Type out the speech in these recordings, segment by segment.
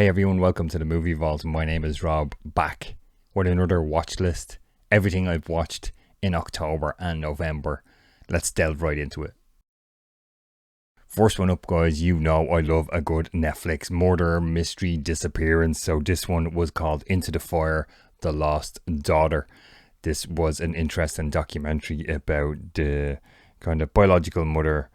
Hey everyone, welcome to the Movie Vault. My name is Rob, back with another watch list. Everything I've watched in October and November. Let's delve right into it. First one up, guys, you know I love a good Netflix murder, mystery, disappearance. So this one was called Into the Fire, The Lost Daughter. This was an interesting documentary about the kind of biological mother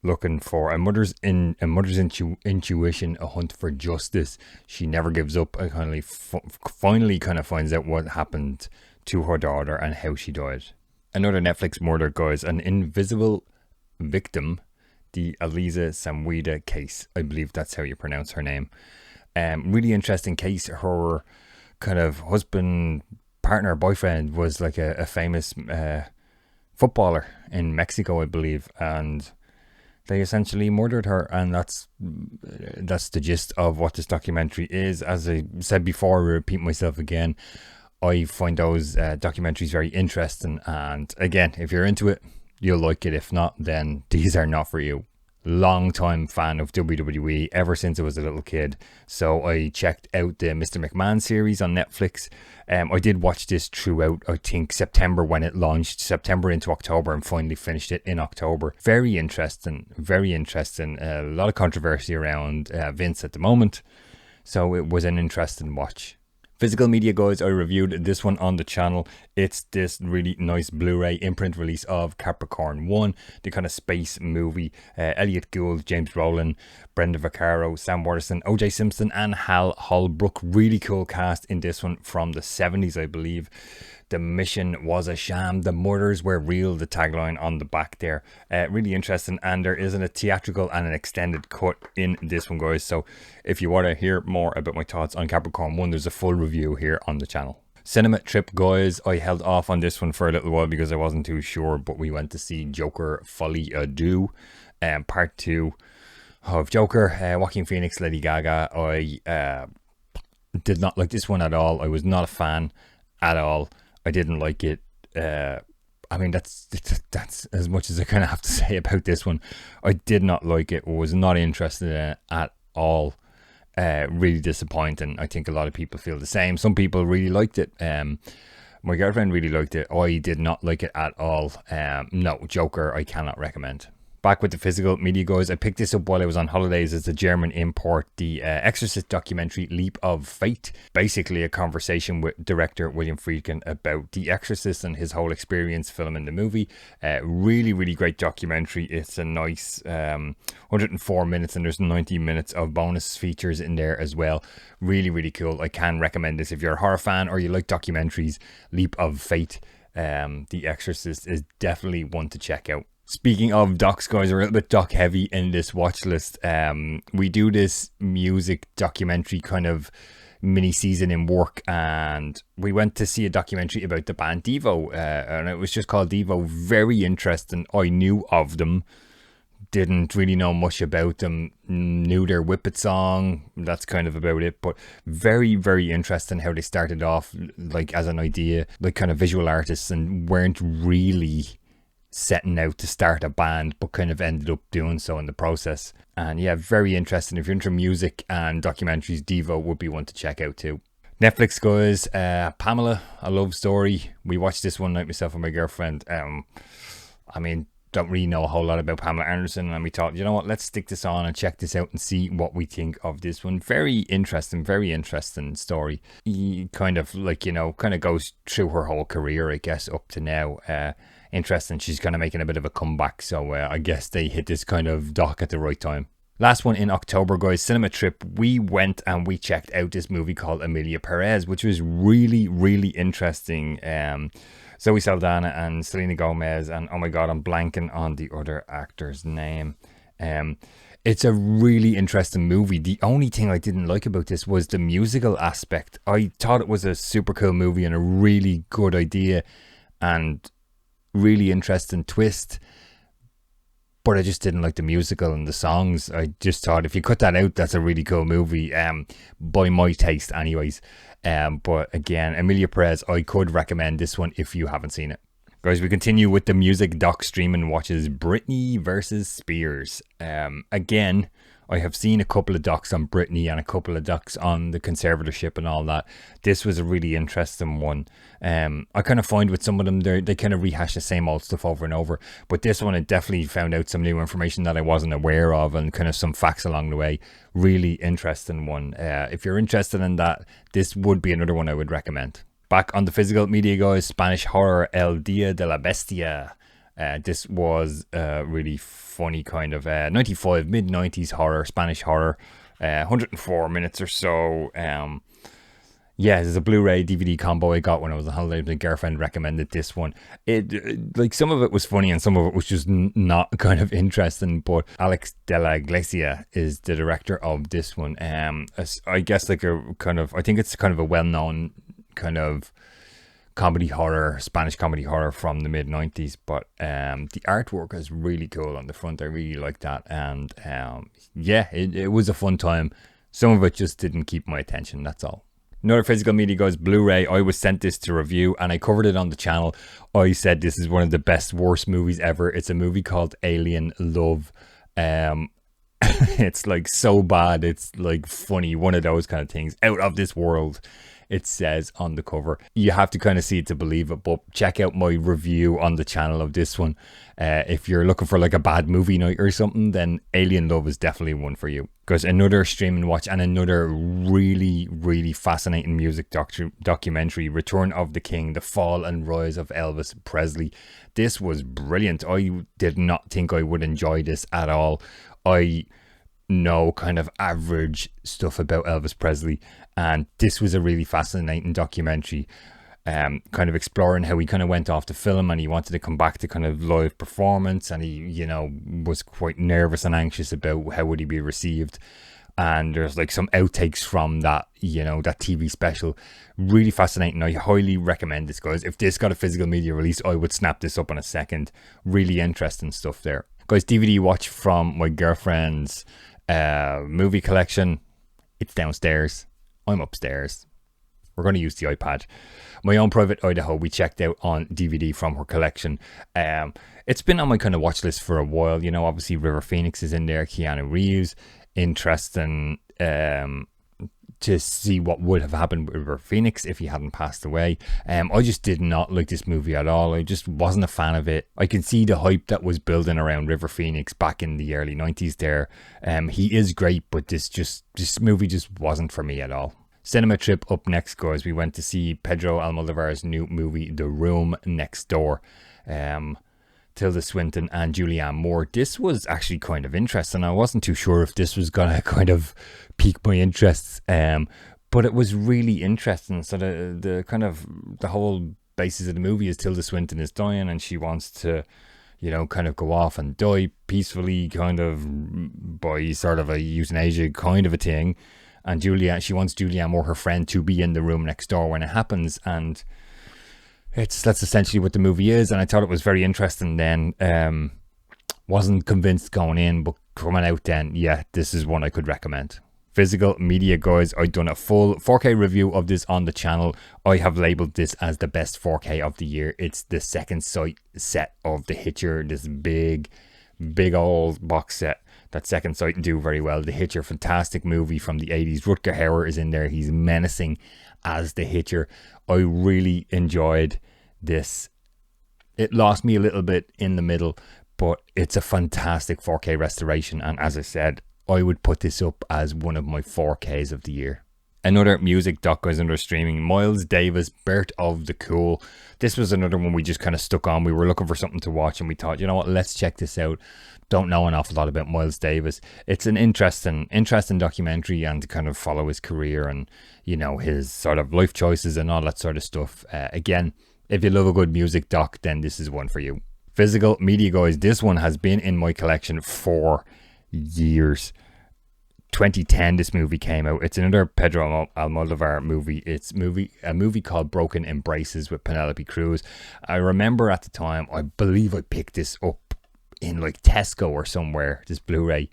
looking for a mother's intuition, a hunt for justice. She never gives up. I finally finds out what happened to her daughter and how she died. Another Netflix murder, guys, an invisible victim, the Eliza Samwida case. I believe that's how you pronounce her name. Really interesting case. Her kind of husband, partner, boyfriend was like a famous footballer in Mexico, I believe, and they essentially murdered her, and that's the gist of what this documentary is. As I said before, I repeat myself again, I find those documentaries very interesting, and again, if you're into it, you'll like it. If not, then these are not for you. Long time fan of WWE ever since I was a little kid, so I checked out the Mr. McMahon series on Netflix. I did watch this throughout, I think, September when it launched, September into October, and finally finished it in October. Very interesting, very interesting. A lot of controversy around Vince at the moment, so it was an interesting watch. Physical media, guys, I reviewed this one on the channel. It's this really nice Blu-ray imprint release of CapricornOne, the kind of space movie. Elliot Gould, James Brolin, Brenda Vaccaro, Sam Waterston, O.J. Simpson, and Hal Holbrook. Really cool cast in this one from the 70s, I believe. The mission was a sham. The murders were real. The tagline on the back there. Really interesting. And there isn't a theatrical and an extended cut in this one, guys. So if you want to hear more about my thoughts on CapricornOne, there's a full review here on the channel. Cinema trip, guys. I held off on this one for a little while because I wasn't too sure. But we went to see Joker Folie à Deux, part 2 of Joker. Joaquin Phoenix, Lady Gaga. I did not like this one at all. I was not a fan at all. I didn't like it. I mean, that's as much as I kind of have to say about this one. I did not like it. Was not interested in it at all. Really disappointing. I think a lot of people feel the same. Some people really liked it. My girlfriend really liked it. I did not like it at all. No, Joker, I cannot recommend. Back with the physical media, guys. I picked this up while I was on holidays. It's a German import, the Exorcist documentary Leap of Faith. Basically a conversation with director William Friedkin about The Exorcist and his whole experience filming the movie. Really, really great documentary. It's a nice 104 minutes, and there's 90 minutes of bonus features in there as well. Really, really cool. I can recommend this if you're a horror fan or you like documentaries. Leap of Faith, The Exorcist is definitely one to check out. Speaking of docs, guys, we're a little bit doc heavy in this watch list. We do this music documentary kind of mini season in work, and we went to see a documentary about the band Devo, and it was just called Devo. Very interesting. I knew of them, didn't really know much about them, knew their Whip It song, that's kind of about it, but very, very interesting how they started off like as an idea, like kind of visual artists, and weren't really setting out to start a band, but kind of ended up doing so in the process. And yeah, very interesting. If you're into music and documentaries, Devo would be one to check out too. Netflix, guys, Pamela, A Love Story. We watched this one night, myself and my girlfriend. I mean, don't really know a whole lot about Pamela Anderson, and we thought, you know what, let's stick this on and check this out and see what we think of this one. Very interesting story. He kind of like, you know, kind of goes through her whole career, I guess, up to now. Interesting. She's kind of making a bit of a comeback, so I guess they hit this kind of doc at the right time. Last one in October, guys, cinema trip. We went and we checked out this movie called Emilia Perez, which was really, really interesting. Zoe Saldana and Selena Gomez, and oh my god, I'm blanking on the other actor's name. It's a really interesting movie. The only thing I didn't like about this was the musical aspect. I thought it was a super cool movie and a really good idea and really interesting twist, but I just didn't like the musical and the songs. I just thought if you cut that out, that's a really cool movie, by my taste anyways. But again, Emilia Perez, I could recommend this one if you haven't seen it. Guys, we continue with the music doc streaming watches. Britney versus Spears. Again, I have seen a couple of docs on Britney and a couple of docs on the conservatorship and all that. This was a really interesting one. I kind of find with some of them, they kind of rehash the same old stuff over and over. But this one, I definitely found out some new information that I wasn't aware of and kind of some facts along the way. Really interesting one. If you're interested in that, this would be another one I would recommend. Back on the physical media, guys, Spanish horror El Dia de la Bestia. This was really funny kind of 95, mid-90s horror, Spanish horror, 104 minutes or so. Yeah, there's a Blu-ray DVD combo I got when I was on holiday. My girlfriend recommended this one. Like some of it was funny and some of it was just not kind of interesting. But Alex de la Iglesia is the director of this one. I guess like a kind of, I think it's kind of a well-known kind of comedy horror, Spanish comedy horror from the mid 90s. But the artwork is really cool on the front. I really like that. And yeah, it was a fun time. Some of it just didn't keep my attention. That's all. Another physical media, guys, Blu-ray. I was sent this to review and I covered it on the channel. I said this is one of the best, worst movies ever. It's a movie called Alien Love. It's like so bad. It's like funny. One of those kind of things. Out of this world, it says on the cover. You have to kind of see it to believe it, but check out my review on the channel of this one. If you're looking for like a bad movie night or something, then Alien Love is definitely one for you. Because another streaming watch and another really, really fascinating music documentary, Return of the King, The Fall and Rise of Elvis Presley. This was brilliant. I did not think I would enjoy this at all. I know kind of average stuff about Elvis Presley, and this was a really fascinating documentary, kind of exploring how he kind of went off the film and he wanted to come back to kind of live performance, and he, you know, was quite nervous and anxious about how would he be received. And there's like some outtakes from that, you know, that TV special. Really fascinating. I highly recommend this, guys. If this got a physical media release, I would snap this up in a second. Really interesting stuff there, guys. DVD watch from my girlfriend's movie collection. It's downstairs, I'm upstairs. We're going to use the iPad. My Own Private Idaho, we checked out on DVD from her collection. It's been on my kind of watch list for a while. You know, obviously River Phoenix is in there, Keanu Reeves. Interesting to see what would have happened with River Phoenix if he hadn't passed away. I just did not like this movie at all. I just wasn't a fan of it. I can see the hype that was building around River Phoenix back in the early 90s there. He is great, but this movie just wasn't for me at all. Cinema trip up next, guys. We went to see Pedro Almodovar's new movie, The Room Next Door. Tilda Swinton and Julianne Moore. This was actually kind of interesting. I wasn't too sure if this was going to kind of pique my interests, but it was really interesting. So the whole basis of the movie is Tilda Swinton is dying and she wants to, you know, kind of go off and die peacefully, kind of by sort of a euthanasia kind of a thing. And she wants Julianne Moore, her friend, to be in the room next door when it happens. And that's essentially what the movie is. And I thought it was very interesting then. Wasn't convinced going in, but coming out then, yeah, this is one I could recommend. Physical media, guys. I've done a full 4K review of this on the channel. I have labeled this as the best 4K of the year. It's the second sight set of the Hitcher, this big old box set. That second sight do very well. The Hitcher, fantastic movie from the 80s. Rutger Hauer is in there. He's menacing as the Hitcher. I really enjoyed this. It lost me a little bit in the middle, but it's a fantastic 4K restoration. And as I said, I would put this up as one of my 4Ks of the year. Another music doc, guys, under streaming. Miles Davis, Birth of the Cool. This was another one we just kind of stuck on. We were looking for something to watch and we thought, you know what, let's check this out. Don't know an awful lot about Miles Davis. It's an interesting documentary, and to kind of follow his career and, you know, his sort of life choices and all that sort of stuff. Again, if you love a good music doc, then this is one for you. Physical media, guys. This one has been in my collection for years. 2010 this movie came out. It's another Pedro Almodovar movie. It's a movie called Broken Embraces with Penelope Cruz. I remember at the time, I believe I picked this up in like Tesco or somewhere, this Blu-ray,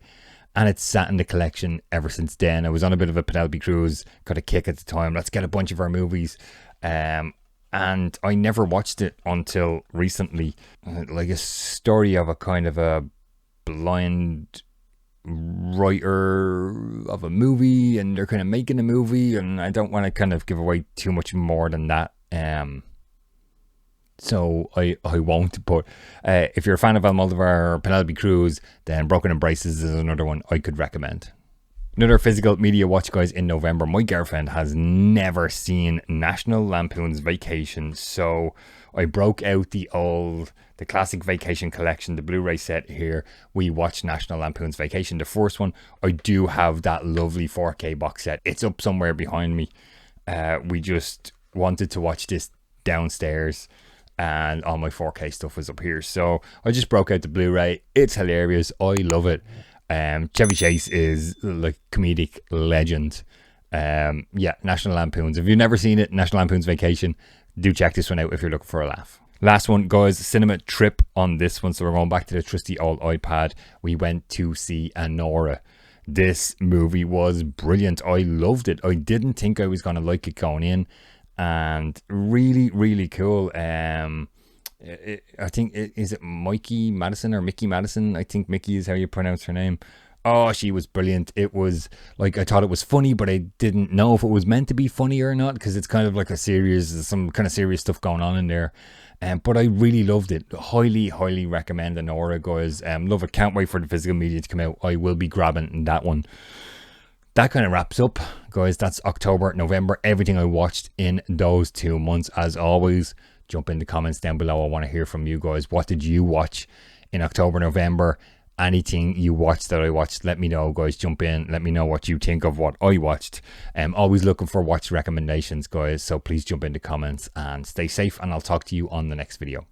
and it's sat in the collection ever since then. I was on a bit of a Penelope Cruz got a kick at the time. Let's get a bunch of her movies, and I never watched it until recently. Like a story of a kind of a blind writer of a movie, and they're kind of making a movie, and I don't want to kind of give away too much more than that. So I won't. But if you're a fan of Almodovar or Penelope Cruz, then Broken Embraces is another one I could recommend. Another physical media watch, guys, in November. My girlfriend has never seen National Lampoon's Vacation, so I broke out the classic Vacation collection, the Blu-ray set here. We watched National Lampoon's Vacation, the first one. I do have that lovely 4K box set. It's up somewhere behind me. We just wanted to watch this downstairs, and all my 4K stuff was up here. So I just broke out the Blu-ray. It's hilarious. I love it. Chevy Chase is like comedic legend. Yeah, National Lampoon's. If you've never seen it, National Lampoon's Vacation, do check this one out if you're looking for a laugh. Last one, guys, cinema trip on this one. So we're going back to the trusty old iPad. We went to see Anora. This movie was brilliant. I loved it. I didn't think I was going to like it going in, and really, really cool. I think, is it Mikey Madison or Mickey Madison? I think Mickey is how you pronounce her name. Oh, she was brilliant. It was like, I thought it was funny, but I didn't know if it was meant to be funny or not, because it's kind of like a serious, some kind of serious stuff going on in there. But I really loved it. Highly, highly recommend Anora, guys. Love it. Can't wait for the physical media to come out. I will be grabbing that one. That kind of wraps up, guys. That's October, November, everything I watched in those 2 months. As always, jump in the comments down below. I want to hear from you guys. What did you watch in October, November? Anything you watched that I watched, let me know, guys. Jump in, let me know what you think of what I watched. I'm always looking for watch recommendations, guys, so please jump in the comments and stay safe, and I'll talk to you on the next video.